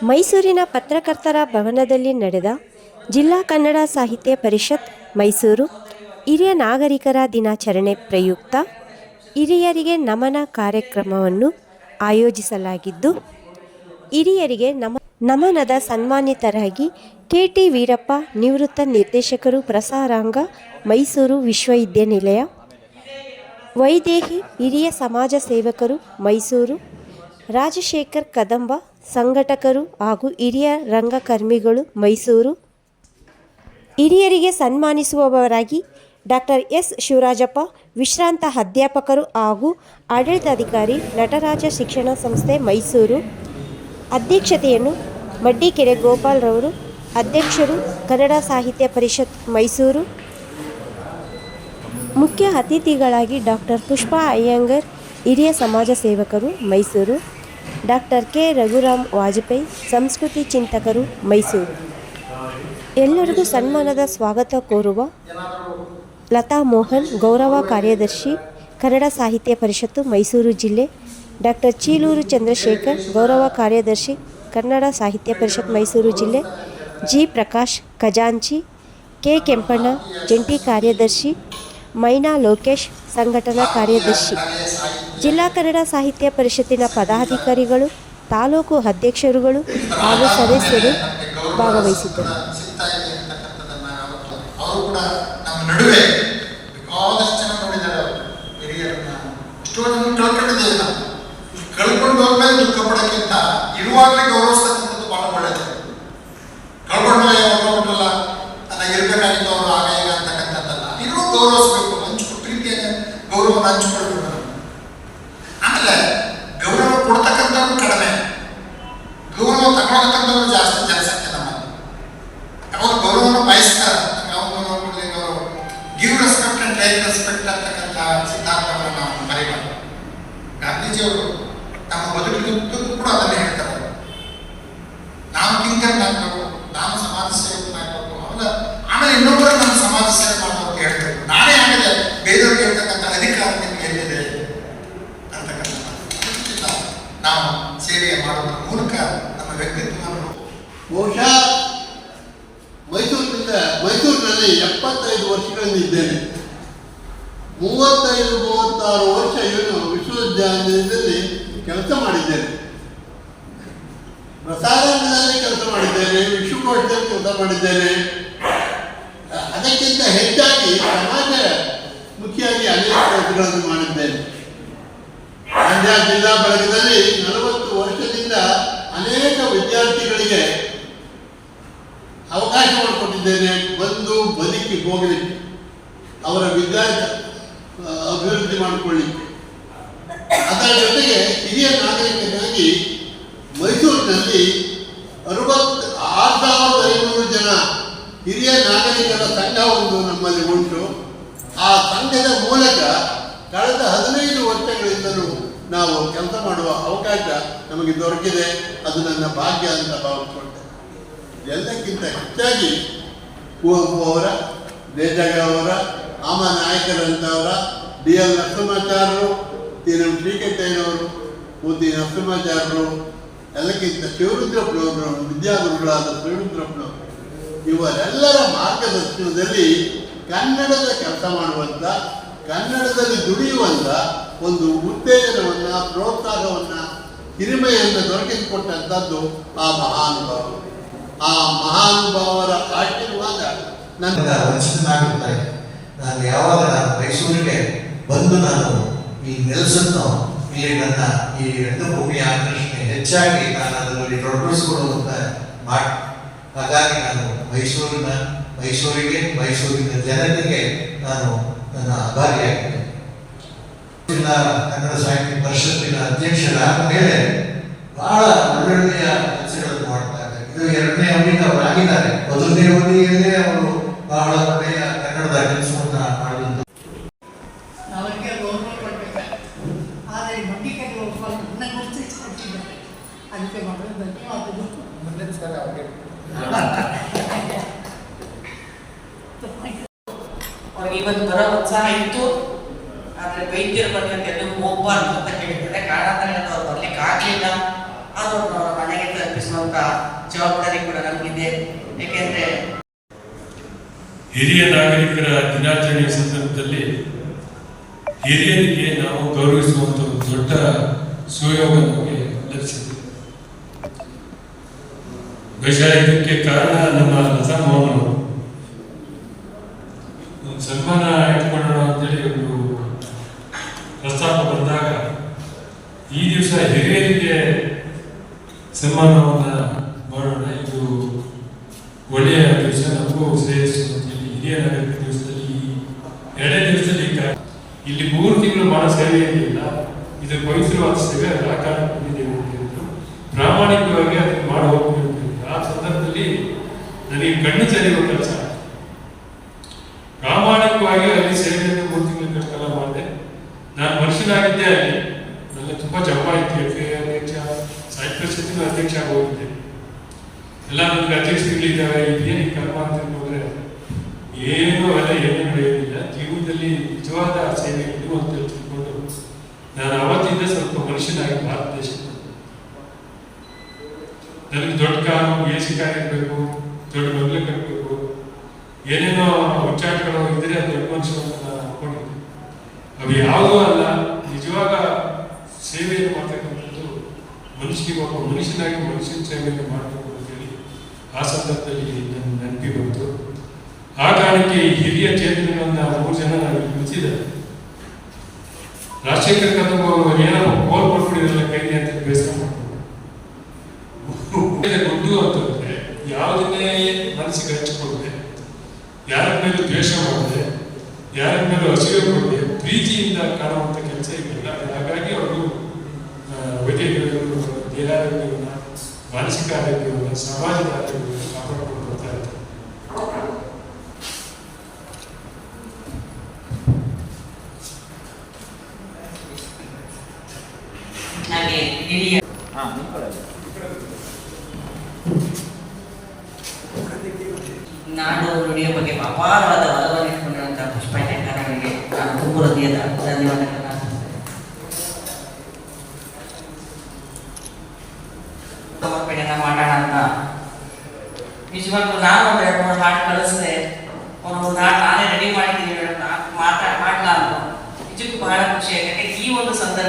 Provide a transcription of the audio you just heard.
ಮೈಸೂರಿನ ಪತ್ರಕರ್ತರ ಭವನದಲ್ಲಿ ನಡೆದ ಜಿಲ್ಲಾ ಕನ್ನಡ ಸಾಹಿತ್ಯ ಪರಿಷತ್ ಮೈಸೂರು ಹಿರಿಯ ನಾಗರಿಕರ ದಿನಾಚರಣೆ ಪ್ರಯುಕ್ತ ಹಿರಿಯರಿಗೆ ನಮನ ಕಾರ್ಯಕ್ರಮವನ್ನು ಆಯೋಜಿಸಲಾಗಿದ್ದು, ಹಿರಿಯರಿಗೆ ನಮನದ ಸನ್ಮಾನಿತರಾಗಿ ಕೆ.ಟಿ. ವೀರಪ್ಪ, ನಿವೃತ್ತ ನಿರ್ದೇಶಕರು, ಪ್ರಸಾರಾಂಗ, ಮೈಸೂರು ವಿಶ್ವವಿದ್ಯಾನಿಲಯ, ವೈದೇಹಿ, ಹಿರಿಯ ಸಮಾಜ ಸೇವಕರು, ಮೈಸೂರು, ರಾಜಶೇಖರ್ ಕದಂಬ, ಸಂಘಟಕರು ಹಾಗೂ ಹಿರಿಯ ರಂಗಕರ್ಮಿಗಳು, ಮೈಸೂರು. ಹಿರಿಯರಿಗೆ ಸನ್ಮಾನಿಸುವವರಾಗಿ ಡಾಕ್ಟರ್ ಎಸ್. ಶಿವರಾಜಪ್ಪ, ವಿಶ್ರಾಂತ ಅಧ್ಯಾಪಕರು ಹಾಗೂ ಆಡಳಿತಾಧಿಕಾರಿ, ನಟರಾಜ ಶಿಕ್ಷಣ ಸಂಸ್ಥೆ, ಮೈಸೂರು. ಅಧ್ಯಕ್ಷತೆಯನ್ನು ಮಡ್ಡಿಕೆರೆ ಗೋಪಾಲ್ ರವರು, ಅಧ್ಯಕ್ಷರು, ಕನ್ನಡ ಸಾಹಿತ್ಯ ಪರಿಷತ್, ಮೈಸೂರು. ಮುಖ್ಯ ಅತಿಥಿಗಳಾಗಿ ಡಾಕ್ಟರ್ ಪುಷ್ಪಾ ಅಯ್ಯಂಗಾರ್, ಹಿರಿಯ ಸಮಾಜ ಸೇವಕರು, ಮೈಸೂರು. Doctor K. ರಘುರಾಮ್ ವಾಜಪೇಯಿ, ಸಂಸ್ಕೃತಿ ಚಿಂತಕರು, ಮೈಸೂರು. ಎಲ್ಲರಿಗೂ ಸನ್ಮಾನದ ಸ್ವಾಗತ ಕೋರುವ ಲತಾ ಮೋಹನ್, ಗೌರವ ಕಾರ್ಯದರ್ಶಿ, ಕನ್ನಡ ಸಾಹಿತ್ಯ ಪರಿಷತ್ತು, ಮೈಸೂರು ಜಿಲ್ಲೆ. ಡಾಕ್ಟರ್ ಚೀಲೂರು ಚಂದ್ರಶೇಖರ್, ಗೌರವ ಕಾರ್ಯದರ್ಶಿ, ಕನ್ನಡ ಸಾಹಿತ್ಯ ಪರಿಷತ್, ಮೈಸೂರು ಜಿಲ್ಲೆ. ಜಿ. ಪ್ರಕಾಶ್ ಖಜಾಂಚಿ, ಕೆ. ಕೆಂಪಣ್ಣ, ಜಂಟಿ ಕಾರ್ಯದರ್ಶಿ, ಮೈನಾ ಲೋಕೇಶ್, ಸಂಘಟನಾ ಕಾರ್ಯದರ್ಶಿ. ಜಿಲ್ಲಾ ಕನ್ನಡ ಸಾಹಿತ್ಯ ಪರಿಷತ್ತಿನ ಪದಾಧಿಕಾರಿಗಳು, ತಾಲೂಕು ಅಧ್ಯಕ್ಷರುಗಳು ಹಾಗೂ ಸದಸ್ಯರು ಭಾಗವಹಿಸಿದ್ದರು. ಕಳ್ಕೊಂಡು ಹೋದ್ಮೇಲೆ ದುಃಖ ಪಡೋಕ್ಕಿಂತ ಇರುವಾಗಲೇ ಗೌರವಿಸ್ತಕ್ಕಂಥದ್ದು ಬಹಳ ಒಳ್ಳೆಯದು. ಕಳ್ಕೊಂಡು ಹೋಗ್ಬಿಟ್ರಲ್ಲ, ನನಗೆ ಇರಬೇಕಾಗಿತ್ತು ಅವರು ಆಗ ಈಗ ಅಂತಕ್ಕಂಥದ್ದಲ್ಲ, ಇರೋ ಗೌರವಿಸ್ಬೇಕು, ಪ್ರೀತಿಯನ್ನು ಗೌರವವನ್ನು ಹಂಚಿಕೊಳ್ಬೇಕು. ಆಮೇಲೆ ಗೌರವ ಕೊಡ್ತಕ್ಕಂಥವ್ರು ಕಡಿಮೆ, ಗೌರವ ತಗೊಳ್ತಕ್ಕಂಥವ್ರು ಜಾಸ್ತಿ ಜನಸಂಖ್ಯೆ ನಮ್ಮಲ್ಲಿ. ಅವರು ಗೌರವವನ್ನು ಬಯಸ್ತಾರೆ, ಗೌರವ give respect and take respect ಅಂತಕ್ಕಂಥ ಸಿದ್ಧಾಂತವನ್ನು ನಾವು ಮರೆಯಬಾರದು. ಗಾಂಧೀಜಿಯವರು ನಮ್ಮ ಬದುಕಿನುದ್ದಕ್ಕೂ ಕೂಡ ಅದನ್ನೇ ಹೇಳ್ತಾರೆ. ನಾವು ಕಿಂಕರ್ನಾಗಬೇಕು, ನಾನು ಸಮಾಜ ಸೇವಕನಾಗಬೇಕು, ಆಮೇಲೆ ಇನ್ನೊಬ್ಬರು ನಮ್ಮ ಸಮಾಜ ಸೇವೆ ಮಾಡಬೇಕು ಅಂತ ಹೇಳ್ತಾರೆ. ನಾನೇ ಆಗದೆ ಬೇರೆಯವ್ರಿಗೆ ಹೇಳ್ತಕ್ಕಂಥ ಅಧಿಕಾರ ನಿಮಗೆ ಎಲ್ಲಿದೆ ಅಂತಕ್ಕಂಥ ನಾವು ಸೇವೆ ಮಾಡೋದ್ರ ಮೂಲಕ ನಮ್ಮ ವ್ಯಕ್ತಿತ್ವವನ್ನು ಬಹುಶಃ ಮೈಸೂರಿನಲ್ಲಿ 75 ವರ್ಷಗಳಿಂದ ಇದ್ದೇನೆ. 35-36 ವರ್ಷ ವಿಶ್ವವಿದ್ಯಾನಿಲಯದಲ್ಲಿ ಕೆಲಸ ಮಾಡಿದ್ದೇನೆ, ಪ್ರಸಾರಾಂಗದಲ್ಲಿ ಕೆಲಸ ಮಾಡಿದ್ದೇನೆ, ವಿಶ್ವಕೋಶದಲ್ಲಿ ಕೆಲಸ ಮಾಡಿದ್ದೇನೆ. ಅದಕ್ಕಿಂತ ಹೆಚ್ಚಾಗಿ ಸಮಾಜ ಮುಖಿಯಾಗಿ ಅನೇಕ ಕೆಲಸಗಳನ್ನು ಮಾಡಿದ್ದೇನೆ. ಮಂಡ್ಯ ಜಿಲ್ಲಾ ಬಳಗದಲ್ಲಿ 40 ವರ್ಷದಿಂದ ಅನೇಕ ವಿದ್ಯಾರ್ಥಿಗಳಿಗೆ ಅವಕಾಶ ಮಾಡಿಕೊಟ್ಟಿದ್ದೇನೆ, ಬಂದು ಬದುಕಿ ಹೋಗಲಿಕ್ಕೆ, ಅವರ ಅಭಿವೃದ್ಧಿ ಮಾಡಿಕೊಳ್ಳಿಕ್ಕೆ. ಅದರ ಜೊತೆಗೆ ಹಿರಿಯ ನಾಗರಿಕರಾಗಿ ಮೈಸೂರಿನಲ್ಲಿ 66,500 ಜನ ಹಿರಿಯ ನಾಗರಿಕರ ಸಂಘ ಒಂದು ನಮ್ಮಲ್ಲಿ ಉಂಟು. ಆ ಸಂಘದ ಮೂಲಕ ಕಳೆದ 15 ವರ್ಷಗಳಿಂದಲೂ ನಾವು ಕೆಲಸ ಮಾಡುವ ಅವಕಾಶ ನಮಗೆ ದೊರಕಿದೆ. ಅದು ನನ್ನ ಭಾಗ್ಯ ಅಂತ ಭಾವಿಸ್ಕೊಳ್ತೇನೆ. ಎಲ್ಲಕ್ಕಿಂತ ಹೆಚ್ಚಾಗಿ ಕುವೆಂಪು ಅವರ, ದೇಜಗ ಅವರ, ಆಮ ನಾಯಕರಂತವರ, ಡಿ.ಎಲ್. ನರಸಿಂಹಾಚಾರ್ಯರು, ಟಿ.ಎಂ. ಶ್ರೀಕಂಠಯ್ಯನವರು, ಮೂತಿ ನರಸಿಂಹಾಚಾರ್ಯರು, ಎಲ್ಲಕ್ಕಿಂತ ಶಿವರುದ್ರಪ್ಪನವರು, ವಿದ್ಯಾಗುರುಗಳಾದ ಶಿವರುದ್ರಪ್ಪನವರು, ಇವರೆಲ್ಲರ ಮಾರ್ಗದರ್ಶನದಲ್ಲಿ ಕನ್ನಡದ ಕೆಲಸ ಮಾಡುವಂಥ, ಕನ್ನಡದಲ್ಲಿ ದುಡಿಯುವಂಥ ಒಂದು ಉತ್ತೇಜನವನ್ನು, ಪ್ರೋತ್ಸಾಹವನ್ನು, ಹಿರಿಮೆಯನ್ನು ದೊರಕಿಸಿಕೊಟ್ಟಂಥದ್ದು ಆ ಮಹಾನುಭಾವರು. ಆ ಮಹಾನುಭಾವರ ಆಶೀರ್ವಾದ ನನ್ನ ವಂಚಿತನಾಗುತ್ತಾರೆ. ನಾನು ಯಾವಾಗ ಮೈಸೂರಿಗೆ ಬಂದು ನಾನು ಈ ನೆಲೆಸನ್ನು, ಇಲ್ಲಿ ನನ್ನ ಈ ರಂಗಭೂಮಿಯ ಆಕರ್ಷಣೆ ಹೆಚ್ಚಾಗಿ ನಾನು ಅದರಲ್ಲಿ ತೊಡಗಿಸಿಕೊಳ್ಳುವಂತ ಮಾಡಿ, ಹಾಗಾಗಿ ನಾನು ಮೈಸೂರಿನ ಜನತೆಗೆ ನಾನು ನನ್ನ ಆಭಾರಿಯಾಗಿದ್ದೇನೆ. ಜಿಲ್ಲಾ ಕನ್ನಡ ಸಾಹಿತ್ಯ ಪರಿಷತ್ತಿನ ಅಧ್ಯಕ್ಷರಾದ ಮೇಲೆ ಬಹಳ ಒಳ್ಳೊಳ್ಳೆಯ ಕೆಲಸಗಳನ್ನು ಮಾಡ್ತಾರೆ. ಇದು 2ನೇ ಅವಧಿಗೆ ಅವರು ಆಗಿದ್ದಾರೆ. 1ನೇ ಅವಧಿಯಲ್ಲೇ ಅವರು ಬಹಳ ಒಳ್ಳೆಯ ಕನ್ನಡದ ಕೆಲಸವನ್ನ ಮಾಡಿದ್ದು. ಅವರಿಗೆ ಗೌರವ ಕೊಡಬೇಕು. ಆದರೆ ಮಡ್ಡಿಕೆರೆ ಒಬ್ಬರನ್ನ ಗುರುತಿಸಿಕೊಟ್ಟಿದ್ದಾರೆ, ಅದಕ್ಕೆ ಮಾಡೋದು ಧನ್ಯವಾದಗಳು. ಅವ್ರಿಗೆ ಇವತ್ತು ಬರೋ ಉತ್ಸಾಹ ಇತ್ತು, ಆದರೆ ವೈದ್ಯರ ಬಗ್ಗೆ ಎಲ್ಲೂ ಹೋಗ್ಬಾರ್ದು ಅಂತ ಕೇಳಿದ್ದಾರೆ. ಕಾರಣಾಂತರಗಳಿಂದ ಅವ್ರು ಬರ್ಲಿಕ್ಕೆ ಆಗಲಿಲ್ಲ. ಅದು ಅವರ ಮನೆಗೆ ತಲುಪಿಸಿ ಸಲ್ಲಿಸುವಂತ ಜವಾಬ್ದಾರಿ ಕೂಡ ನಮಗಿದೆ. ಏಕೆಂದ್ರೆ ಹಿರಿಯ ನಾಗರಿಕರ ದಿನಾಚರಣೆಯ ಸಂದರ್ಭದಲ್ಲಿ ಹಿರಿಯರಿಗೆ ನಾವು ಗೌರವಿಸುವಂತ ಒಂದು ದೊಡ್ಡ ಸುಯೋಗ ನಮಗೆ ಲಭಿಸಿದೆ. ಬಹುಶಃ ಇದಕ್ಕೆ ಕಾರಣ ನಮ್ಮ ಲತಾ ಮೋಹನ್ ಅವರು ಒಂದು ಸನ್ಮಾನ ಇಟ್ಕೊಳ್ಳೋಣ ಅಂತೇಳಿ ಒಂದು ಪ್ರಸ್ತಾಪ ಬಂದಾಗ ಈ ದಿವಸ ಹಿರಿಯರಿಗೆ ಸನ್ಮಾನವನ್ನ ಮಾಡೋಣ, ಇದು ಒಳ್ಳೆಯ ದಿವಸ, ನಮಗೂ ಶ್ರೇಯಸ್ಸು ಹಿರಿಯ ನಾಗರಿಕ ದಿವಸದಲ್ಲಿ ಈ 2ನೇ ದಿವಸದಲ್ಲಿ ಇಲ್ಲಿ 3 ತಿಂಗಳು ಮಾಡೋ ಸೇವೆ ಏನಿಲ್ಲ, ಇದು ಪವಿತ್ರವಾದ ಸೇವೆ, ಅದರ ಆಕಾರ ಬಂದಿದ್ದೇವೆ ಅಂತ ಪ್ರಾಮಾಣಿಕವಾಗಿ ಅದನ್ನು ಮಾಡಿ ಹೋಗ್ಬೇಕು. ಆ ಸಂದರ್ಭದಲ್ಲಿ ನನಗೆ ಕಣ್ಣು ತೆರೆಯುವ ಕೆಲಸ, ಪ್ರಾಮಾಣಿಕವಾಗಿ ಅಲ್ಲಿ ಸೇವೆಯನ್ನು 3 ತಿಂಗಳ ಕಾಲ ಮಾಡಿದೆ. ನಾನು ಮನುಷ್ಯನಾಗಿದ್ದೆ, ಅಲ್ಲಿ ನನ್ನ ತುಂಬಾ ಜಪ ಇತ್ತು, ಅಧ್ಯಕ್ಷ, ಸಾಹಿತ್ಯ ಪರಿಷತ್ತಿನ ಅಧ್ಯಕ್ಷ ಆಗಿ ಹೋಗಿದ್ದೆ. ಎಲ್ಲ ನನಗೆ ಅಧ್ಯಕ್ಷಗಳಿದ್ದಾವೆ, ಇದೇನು ಕರ್ಮ ಅಂತ ಹೋದ್ರೆ ಏನೂ ಅವೆಲ್ಲ ಏನೂ ನಡೆಯೋದಿಲ್ಲ. ಜೀವನದಲ್ಲಿ ನಿಜವಾದ ಸೇವೆ ಇದು ಅಂತ ತಿಳ್ಕೊಂಡು ನಾನು ಅವತ್ತಿಂದ ಸ್ವಲ್ಪ ಮನುಷ್ಯನಾಗಿ ಭಾರತ ದೇಶಕ್ಕೆ ನನಗೆ ದೊಡ್ಡ ಕಾರು, AC ಕಾರ್ ಇರಬೇಕು, ದೊಡ್ಡ ಮಗ್ಲು ಕಟ್ಟಬೇಕು, ಏನೇನೋ ಉಚ್ಚಾಟಗಳು ಇದ್ರೆ ಅದು ದೊಡ್ಡ ಮನುಷ್ಯ ಅಂತ ನಾನು ಅನ್ಕೊಂಡಿದ್ದೆ. ಅವು ಯಾವುದೂ ಅಲ್ಲ, ನಿಜವಾಗ ಸೇವೆಯನ್ನು ಮಾಡ್ತಕ್ಕಂಥದ್ದು ಮನುಷ್ಯನಿಗೆ ಒಬ್ಬ ಮನುಷ್ಯನಾಗಿ ಮನುಷ್ಯನ ಸೇವೆಯನ್ನು ಮಾಡಬೇಕು ಅಂತೇಳಿ ಆ ಸಂದರ್ಭದಲ್ಲಿ ನನ್ನ ನೆನಪಿ ಬಂತು. ಆ ಕಾರಣಕ್ಕೆ ಈ ಹಿರಿಯ ಚೇತನಗಳನ್ನ 3 ಜನ ನಾವು ಬಿಡಿಸಿದ್ದಾರೆ. ರಾಜಶೇಖರ್ ಕದಂ ಅವರು ಏನೋ ಗೋಲ್ ಕೊಟ್ಬಿಟ್ಟಿರಲ್ಲ ಕೈಗೆ ಅಂತ ಬೇಸರ ಮಾಡ್ಕೊಂಡು ಗುಡ್ಡು ಅಂತಂದ್ರೆ ಯಾವುದನ್ನೇ ಮನಸ್ಸಿಗೆ ಹಚ್ಚಿಕೊಳ್ಳದೆ, ಯಾರ ಮೇಲೂ ದ್ವೇಷ ಮಾಡದೆ, ಯಾರ ಮೇಲೂ ಅಸೂಯೆ ಕೊಡದೆ ಪ್ರೀತಿಯಿಂದ ಕಾಣುವಂತ ಕೆಲಸ ಇರಲಿಲ್ಲ. ಹಾಗಾಗಿ ಅವರು ವೈದ್ಯಕೀಯರು, ದೇಹಾರೋಗ್ಯವನ್ನು, ಮಾನಸಿಕ ಆರೋಗ್ಯವನ್ನು, ಸಮಾಜದ ಆರೋಗ್ಯವನ್ನು ಕಾಪಾಡಿಕೊಂಡು ಬರ್ತಾ ಇದ್ದಾರೆ. ಹಾಗೆ ಹಿರಿಯ ನಾಡು ನುಡಿಯ ಬಗ್ಗೆ ಅಪಾರವಾದ ಒಲವನ್ನು ಇಟ್ಕೊಂಡಿರುವಂತಹ ಪುಷ್ಪ ಅವರಿಗೆ ನಾನು ತುಂಬ ಹೃದಯದ ಧನ್ಯವಾದಗಳನ್ನ ಸಮರ್ಪಣೆಯನ್ನ ಮಾಡೋಣ ಅಂತ. ನಿಜವಾಗ್ಲೂ ನಾನು ಒಂದು 2-3 ಹಾಡು ಕಳಿಸಿದೆ, ಒಂದು ಹಾಡು ನಾನೇ ರೆಡಿ ಮಾಡಿದ್ದೀನಿ, ಮಾಡಲ್ಲ ಅಂತ ನಿಜಕ್ಕೂ ಬಹಳ ಖುಷಿ. ಯಾಕಂದ್ರೆ ಈ ಒಂದು ಸಂದರ್ಭ